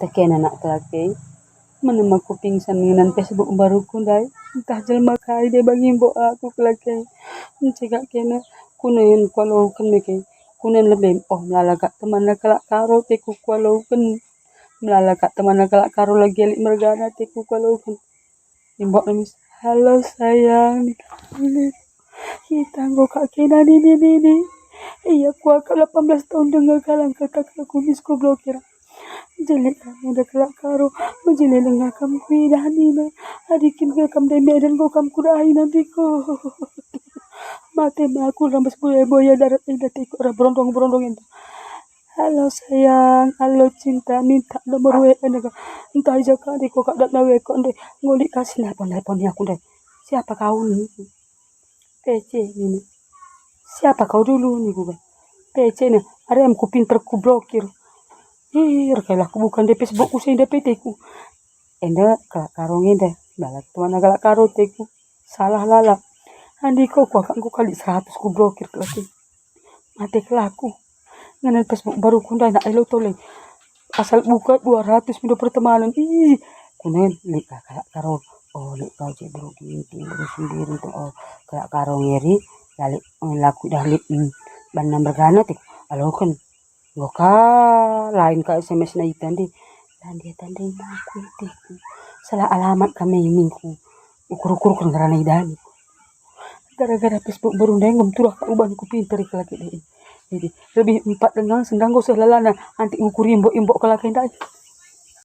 Tekan anak kelaki. Mana aku pingsan dengan Facebook baru kundai. Entah jelma kai dia bagi mbok aku kelaki. Mencegak kena kunen kalau kan meke. Kunen lebih melala kat teman kelak karo teku kalau kan melala kat teman kelak karo lagi alik mergana teku kalau kan. Mbok nangis. Halo sayang. Kita nggak kak kena ini. Iya aku 18 tahun dengar kalang kata aku misku blokir. Jelek kami ada kelak karo menjelek dengan kamu kuida nina adikin ke kamu demi dan go kamu kuda nanti ko mati aku rambut boya darat ini tiku orang berondong itu. Halo sayang, halo cinta, minta nomor WA nih kak. Entah aja kak, di kok kak datang WA kok deh ngulik kasih nelponnya aku deh. Siapa kau nih? PC ini. Siapa kau dulu nih gue? PC nih, ada yang ku pinter ku blokir. Kayak aku bukan di Facebook ku sih di PT ku. Enda kelak karong enda balak tuan galak karo teku salah lala. Andi kau aku kali 100 ku blokir kelaki. Mati kelaku. Ngana Facebook baru kunda nak elo tole. Asal buka 200 video pertemanan. Kunen lek kalak karo. Oh lek kau cek bro gitu sendiri tuh. Oh kelak karo ngeri lali laku dah lek ban nomor gana tik. Alo kan goka lain ka SMS na itandi. Dan dia tandai aku itu salah alamat kami minggu ukur kan karena idani gara-gara Facebook baru nengom turah ka uban ku pinter lagi jadi lebih 4 dengan sendang go selalana anti ukur imbok kelaki ndai